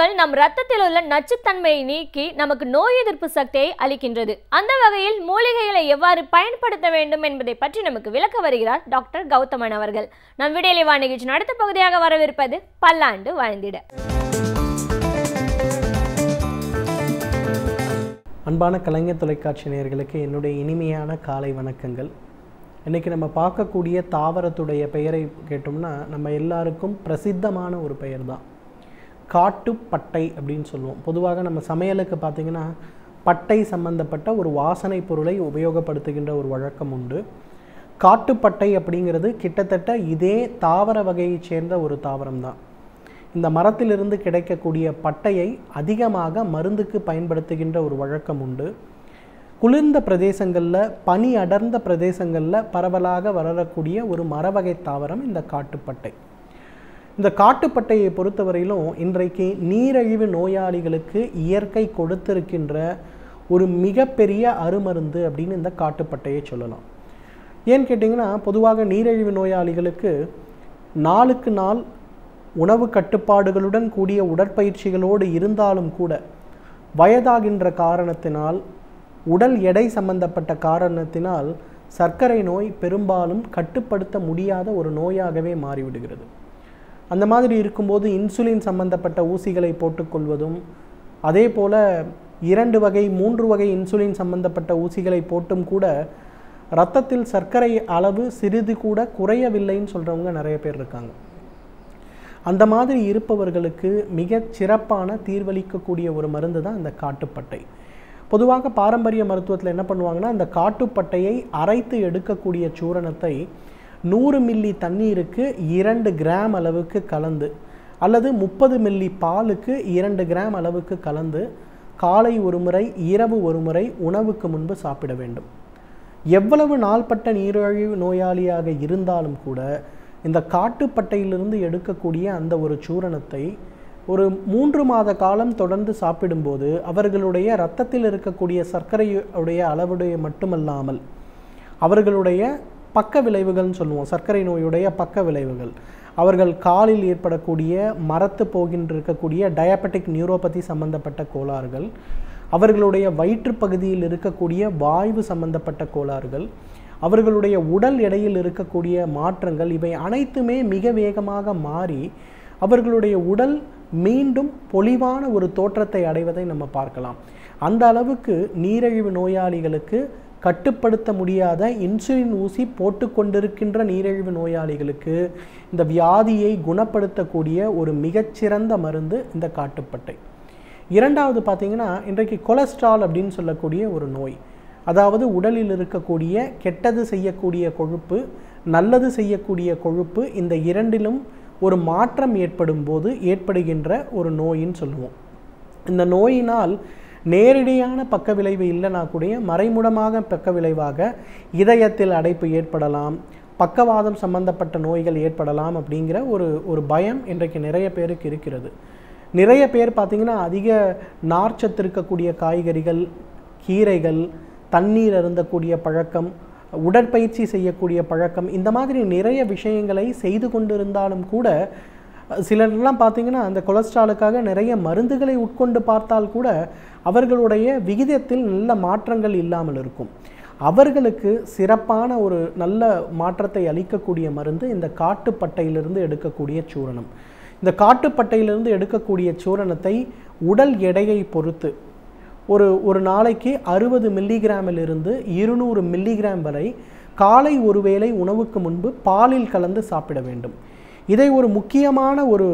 காய்கறிகள் நம் ரத்தத்தில் உள்ள நச்சுத்தன்மையை நீக்கி நமக்கு நோய் எதிர்ப்பு சக்தியை அளிக்கின்றது. அந்த வகையில் மூலிகைகளை எவ்வாறு பயன்படுத்த வேண்டும் என்பதை பற்றி நமக்கு விளக்க வருகிறார் டாக்டர் கௌதமன் அவர்கள். நம் விடியலிவா நிகழ்ச்சி அடுத்த பகுதியாக வரவிருப்பது பல்லாண்டு வாழ்ந்திட. அன்பான கலைஞர் தொலைக்காட்சி நேயர்களுக்கு என்னுடைய இனிமையான காலை வணக்கங்கள். இன்றைக்கி நம்ம பார்க்கக்கூடிய தாவரத்துடைய பெயரை கேட்டோம்னா நம்ம எல்லாருக்கும் பிரசித்தமான ஒரு பெயர் தான் காட்டுப்பட்டை அப்படின்னு சொல்லுவோம். பொதுவாக நம்ம சமையலுக்கு பார்த்திங்கன்னா பட்டை சம்பந்தப்பட்ட ஒரு வாசனை பொருளை உபயோகப்படுத்துகின்ற ஒரு வழக்கம் உண்டு. காட்டுப்பட்டை அப்படிங்கிறது கிட்டத்தட்ட இதே தாவர வகையைச் சேர்ந்த ஒரு தாவரம் தான். இந்த மரத்திலிருந்து கிடைக்கக்கூடிய பட்டையை அதிகமாக மருந்துக்கு பயன்படுத்துகின்ற ஒரு வழக்கம் உண்டு. குளிர்ந்த பிரதேசங்களில், பனி அடர்ந்த பிரதேசங்களில் பரவலாக வளரக்கூடிய ஒரு மரவகை தாவரம் இந்த காட்டுப்பட்டை. இந்த காட்டுப்பட்டையை பொறுத்தவரையிலும் இன்றைக்கு நீரிழிவு நோயாளிகளுக்கு இயற்கை கொடுத்திருக்கின்ற ஒரு மிகப்பெரிய அருமருந்து அப்படின்னு இந்த காட்டுப்பட்டையை சொல்லலாம். ஏன்னு கேட்டிங்கன்னா, பொதுவாக நீரிழிவு நோயாளிகளுக்கு நாளுக்கு நாள் உணவு கட்டுப்பாடுகளுடன் கூடிய உடற்பயிற்சிகளோடு இருந்தாலும் கூட வயதாகின்ற காரணத்தினால், உடல் எடை சம்பந்தப்பட்ட காரணத்தினால் சர்க்கரை நோய் பெரும்பாலும் கட்டுப்படுத்த முடியாத ஒரு நோயாகவே மாறிவிடுகிறது. அந்த மாதிரி இருக்கும்போது இன்சுலின் சம்பந்தப்பட்ட ஊசிகளை போட்டுக்கொள்வதும், அதே போல் 2 வகை 3 வகை இன்சுலின் சம்பந்தப்பட்ட ஊசிகளை போட்டும் கூட இரத்தத்தில் சர்க்கரை அளவு சிறிது கூட குறையவில்லைன்னு சொல்கிறவங்க நிறைய பேர் இருக்காங்க. அந்த மாதிரி இருப்பவர்களுக்கு மிக சிறப்பான தீர்வளிக்கக்கூடிய ஒரு மருந்து தான் இந்த காட்டுப்பட்டை. பொதுவாக பாரம்பரிய மருத்துவத்தில் என்ன பண்ணுவாங்கன்னா, இந்த காட்டுப்பட்டையை அரைத்து எடுக்கக்கூடிய சூரணத்தை 100 மில்லி தண்ணீருக்கு 2 கிராம் அளவுக்கு கலந்து, அல்லது 30 மில்லி பாலுக்கு 2 கிராம் அளவுக்கு கலந்து காலை ஒரு முறை, இரவு ஒரு முறை உணவுக்கு முன்பு சாப்பிட வேண்டும். எவ்வளவு நாள்பட்ட நீரிழிவு நோயாளியாக இருந்தாலும் கூட இந்த காட்டுப்பட்டையிலிருந்து எடுக்கக்கூடிய அந்த ஒரு சூரணத்தை ஒரு 3 மாத காலம் தொடர்ந்து சாப்பிடும்போது அவர்களுடைய இரத்தத்தில் இருக்கக்கூடிய சர்க்கரையுடைய அளவுடைய மட்டுமல்லாமல் அவர்களுடைய பக்க விளைவுகள்னு சொல்லுவோம், சர்க்கரை நோயுடைய பக்க விளைவுகள், அவர்கள் காலில் ஏற்படக்கூடிய மரத்து இருக்கக்கூடிய டயபெட்டிக் நியூரோபதி சம்பந்தப்பட்ட கோளாறுகள், அவர்களுடைய வயிற்று பகுதியில் இருக்கக்கூடிய வாய்வு சம்பந்தப்பட்ட கோளாறுகள், அவர்களுடைய உடல் எடையில் இருக்கக்கூடிய மாற்றங்கள், இவை அனைத்துமே மிக வேகமாக மாறி அவர்களுடைய உடல் மீண்டும் பொலிவான ஒரு தோற்றத்தை அடைவதை நம்ம பார்க்கலாம். அந்த அளவுக்கு நீரிழிவு நோயாளிகளுக்கு, கட்டுப்படுத்த முடியாத இன்சுலின் ஊசி போட்டு கொண்டிருக்கின்ற நீரிழிவு நோயாளிகளுக்கு இந்த வியாதியை குணப்படுத்தக்கூடிய ஒரு மிகச்சிறந்த மருந்து இந்த காட்டுப்பட்டை. இரண்டாவது பார்த்திங்கன்னா, இன்றைக்கு கொலஸ்ட்ரால் அப்படின்னு சொல்லக்கூடிய ஒரு நோய், அதாவது உடலில் இருக்கக்கூடிய கெட்டது செய்யக்கூடிய கொழுப்பு, நல்லது செய்யக்கூடிய கொழுப்பு, இந்த இரண்டிலும் ஒரு மாற்றம் ஏற்படும் போது ஏற்படுகின்ற ஒரு நோயின்னு சொல்லுவோம். இந்த நோயினால் நேரடியான பக்க விளைவு இல்லைனா கூட மறைமுகமாக பக்க விளைவாக இதயத்தில் அடைப்பு ஏற்படலாம், பக்கவாதம் சம்பந்தப்பட்ட நோய்கள் ஏற்படலாம் அப்படிங்கிற ஒரு பயம் இன்றைக்கு நிறைய பேருக்கு இருக்கிறது. நிறைய பேர் பார்த்திங்கன்னா அதிக நார்ச்சத்து இருக்கக்கூடிய காய்கறிகள், கீரைகள், தண்ணீர் அருந்தக்கூடிய பழக்கம், உடற்பயிற்சி செய்யக்கூடிய பழக்கம், இந்த மாதிரி நிறைய விஷயங்களை செய்து கொண்டிருந்தாலும் கூட சிலர்லாம் பார்த்திங்கன்னா அந்த கொலஸ்ட்ராலுக்காக நிறைய மருந்துகளை உட்கொண்டு பார்த்தால் கூட அவர்களுடைய விகிதத்தில் நல்ல மாற்றங்கள் இல்லாமல் இருக்கும். அவர்களுக்கு சிறப்பான ஒரு நல்ல மாற்றத்தை அளிக்கக்கூடிய மருந்து இந்த காட்டுப்பட்டையிலிருந்து எடுக்கக்கூடிய சூரணம். இந்த காட்டுப்பட்டையிலிருந்து எடுக்கக்கூடிய சூரணத்தை உடல் எடையை பொறுத்து ஒரு நாளைக்கு 60 மில்லிகிராமிலிருந்து 200 மில்லிகிராம் வரை காலை ஒருவேளை உணவுக்கு முன்பு பாலில் கலந்து சாப்பிட வேண்டும். இதை ஒரு முக்கியமான ஒரு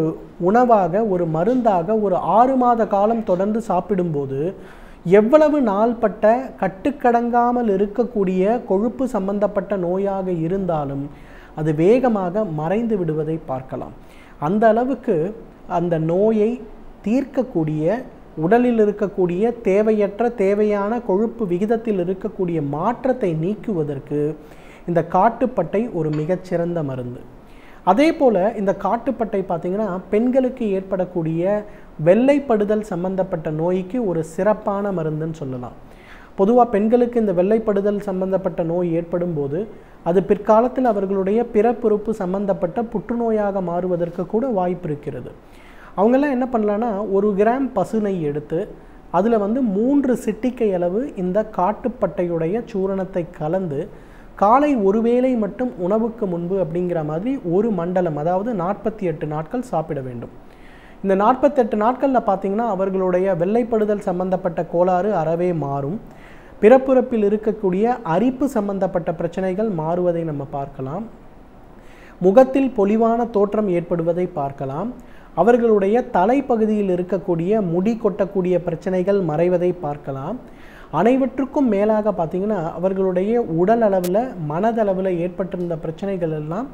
உணவாக, ஒரு மருந்தாக ஒரு 6 மாத காலம் தொடர்ந்து சாப்பிடும்போது எவ்வளவு நாள்பட்ட கட்டுக்கடங்காமல் இருக்கக்கூடிய கொழுப்பு சம்பந்தப்பட்ட நோயாக இருந்தாலும் அது வேகமாக மறைந்து விடுவதை பார்க்கலாம். அந்த அளவுக்கு அந்த நோயை தீர்க்கக்கூடிய, உடலில் இருக்கக்கூடிய தேவையான கொழுப்பு விகிதத்தில் இருக்கக்கூடிய மாற்றத்தை நீக்குவதற்கு இந்த காட்டுப்பட்டை ஒரு மிகச்சிறந்த மருந்து. அதே போல் இந்த காட்டுப்பட்டை பார்த்திங்கன்னா பெண்களுக்கு ஏற்படக்கூடிய வெள்ளைப்படுதல் சம்பந்தப்பட்ட நோய்க்கு ஒரு சிறப்பான மருந்துன்னு சொல்லலாம். பொதுவாக பெண்களுக்கு இந்த வெள்ளைப்படுதல் சம்பந்தப்பட்ட நோய் ஏற்படும் போது அது பிற்காலத்தில் அவர்களுடைய பிறப்புறுப்பு சம்பந்தப்பட்ட புற்றுநோயாக மாறுவதற்கு கூட வாய்ப்பு இருக்கிறது. அவங்கெல்லாம் என்ன பண்ணலான்னா 1 கிராம் பசு நெய் எடுத்து அதில் வந்து 3 சிட்டிகை அளவு இந்த காட்டுப்பட்டையுடைய சூரணத்தை கலந்து காலை ஒருவேளை மட்டும் உணவுக்கு முன்பு அப்படிங்கிற மாதிரி ஒரு மண்டலம், அதாவது 48 நாட்கள் சாப்பிட வேண்டும். இந்த 48 நாட்களில் பார்த்திங்கன்னா அவர்களுடைய வெள்ளைப்படுதல் சம்பந்தப்பட்ட கோளாறு அறவே மாறும். பிறப்புறுப்பில் இருக்கக்கூடிய அரிப்பு சம்பந்தப்பட்ட பிரச்சனைகள் மாறுவதை நம்ம பார்க்கலாம். முகத்தில் பொலிவான தோற்றம் ஏற்படுவதை பார்க்கலாம். அவர்களுடைய தலைப்பகுதியில் இருக்கக்கூடிய முடி கொட்டக்கூடிய பிரச்சனைகள் மறைவதை பார்க்கலாம். அனைவற்றுக்கும் மேலாக பார்த்திங்கன்னா அவர்களுடைய உடல் அளவில் மனதளவில் ஏற்பட்டிருந்த பிரச்சனைகள் எல்லாம்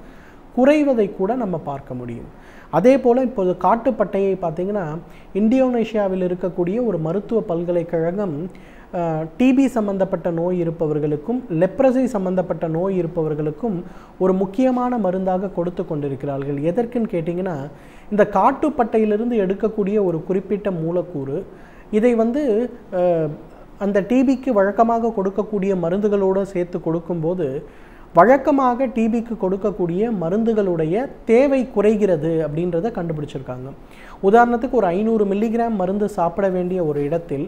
குறைவதை கூட நம்ம பார்க்க முடியும். அதே போல் இப்போது காட்டுப்பட்டையை பார்த்திங்கன்னா இந்தோனேஷியாவில் இருக்கக்கூடிய ஒரு மருத்துவ பல்கலைக்கழகம் டிபி சம்பந்தப்பட்ட நோய் இருப்பவர்களுக்கும் லெப்ரசி சம்பந்தப்பட்ட நோய் இருப்பவர்களுக்கும் ஒரு முக்கியமான மருந்தாக கொடுத்து கொண்டிருக்கிறார்கள். எதற்குன்னு கேட்டிங்கன்னா, இந்த காட்டுப்பட்டையிலிருந்து எடுக்கக்கூடிய ஒரு குறிப்பிட்ட மூலக்கூறு, இதை வந்து அந்த டிபிக்கு வழக்கமாக கொடுக்கக்கூடிய மருந்துகளோடு சேர்த்து கொடுக்கும்போது வழக்கமாக டிபிக்கு கொடுக்கக்கூடிய மருந்துகளுடைய தேவை குறைகிறது அப்படின்றத கண்டுபிடிச்சிருக்காங்க. உதாரணத்துக்கு ஒரு 500 மில்லிகிராம் மருந்து சாப்பிட வேண்டிய ஒரு இடத்தில்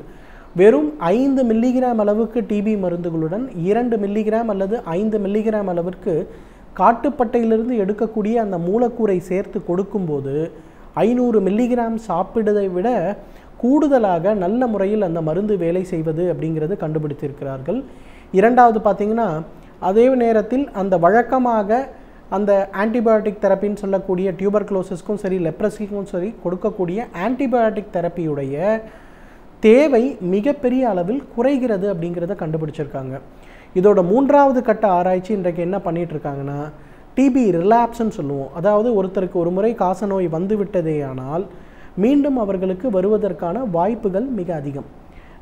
வெறும் 5 மில்லிகிராம் அளவுக்கு டிபி மருந்துகளுடன் 2 மில்லிகிராம் அல்லது 5 மில்லிகிராம் அளவிற்கு காட்டுப்பட்டையிலிருந்து எடுக்கக்கூடிய அந்த மூலக்கூறை சேர்த்து கொடுக்கும்போது 500 மில்லிகிராம் சாப்பிடுவதை விட கூடுதலாக நல்ல முறையில் அந்த மருந்து வேலை செய்வது அப்படிங்கிறது கண்டுபிடித்திருக்கிறார்கள். இரண்டாவது பார்த்திங்கன்னா, அதே நேரத்தில் அந்த வழக்கமாக அந்த ஆன்டிபயோட்டிக் தெரப்பின்னு சொல்லக்கூடிய டியூபர்குலோசிஸ்க்கும் சரி லெப்ரஸிக்கும் சரி கொடுக்கக்கூடிய ஆன்டிபயோட்டிக் தெரப்பியுடைய தேவை மிகப்பெரிய அளவில் குறைகிறது அப்படிங்கிறத கண்டுபிடிச்சிருக்காங்க. இதோட 3வது கட்ட ஆராய்ச்சி இன்றைக்கு என்ன பண்ணிட்டு இருக்காங்கன்னா, டிபி ரிலாப்ஸ்ன்னு சொல்லுவோம். அதாவது ஒருத்தருக்கு ஒரு முறை காசநோய் வந்து விட்டதேயானால் மீண்டும் அவர்களுக்கு வருவதற்கான வாய்ப்புகள் மிக அதிகம்.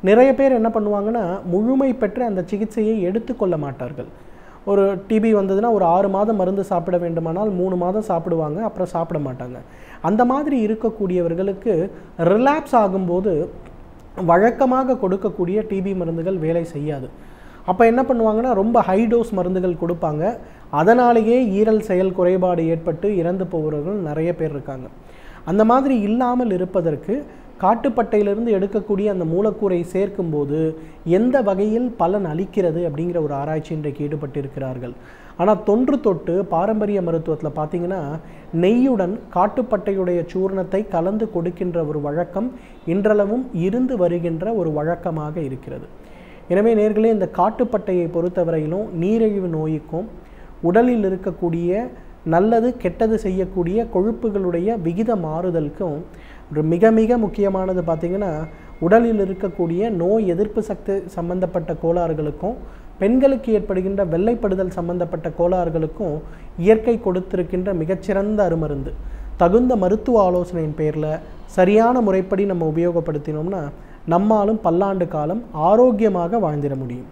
நிறைய பேர் என்ன பண்ணுவாங்கன்னா, முழுமை பெற்ற அந்த சிகிச்சையை எடுத்துக்கொள்ள மாட்டார்கள். ஒரு டிபி வந்ததுன்னா ஒரு 6 மாதம் மருந்து சாப்பிட வேண்டுமானால் 3 மாதம் சாப்பிடுவாங்க, அப்புறம் சாப்பிட மாட்டாங்க. அந்த மாதிரி இருக்கக்கூடியவர்களுக்கு ரிலாப்ஸ் ஆகும்போது வழக்கமாக கொடுக்கக்கூடிய டிபி மருந்துகள் வேலை செய்யாது. அப்போ என்ன பண்ணுவாங்கன்னா, ரொம்ப ஹை டோஸ் மருந்துகள் கொடுப்பாங்க. அதனாலேயே ஈரல் செயல் குறைபாடு ஏற்பட்டு இறந்து போகிறவர்கள் நிறைய பேர் இருக்காங்க. அந்த மாதிரி இல்லாமல் இருப்பதற்கு காட்டுப்பட்டையிலிருந்து எடுக்கக்கூடிய அந்த மூலக்கூறை சேர்க்கும்போது எந்த வகையில் பலன் அளிக்கிறது அப்படிங்கிற ஒரு ஆராய்ச்சி இன்றைக்கு ஈடுபட்டிருக்கிறார்கள். ஆனால் தொன்று தொட்டு பாரம்பரிய மருத்துவத்தில் பார்த்திங்கன்னா நெய்யுடன் காட்டுப்பட்டையுடைய சூர்ணத்தை கலந்து கொடுக்கின்ற ஒரு வழக்கம் இன்றளவும் இருந்து வருகின்ற ஒரு வழக்கமாக இருக்கிறது. எனவே நேர்களே, இந்த காட்டுப்பட்டையை பொறுத்தவரையிலும் நீரிழிவு நோய்க்கும் உடலில் இருக்கக்கூடிய நல்லது கெட்டது செய்யக்கூடிய கொழுப்புகளுடைய விகித மாறுதலுக்கும் ஒரு மிக மிக முக்கியமானது பார்த்திங்கன்னா, உடலில் இருக்கக்கூடிய நோய் எதிர்ப்பு சக்தி சம்பந்தப்பட்ட கோளாறுகளுக்கும் பெண்களுக்கு ஏற்படுகின்ற வெள்ளைப்படுதல் சம்பந்தப்பட்ட கோளாறுகளுக்கும் இயற்கை கொடுத்திருக்கின்ற மிகச்சிறந்த அருமருந்து. தகுந்த மருத்துவ ஆலோசனையின் பேரில் சரியான முறைப்படி நம்ம உபயோகப்படுத்தினோம்னா நம்மாலும் பல்லாண்டு காலம் ஆரோக்கியமாக வாழ்ந்திட முடியும்.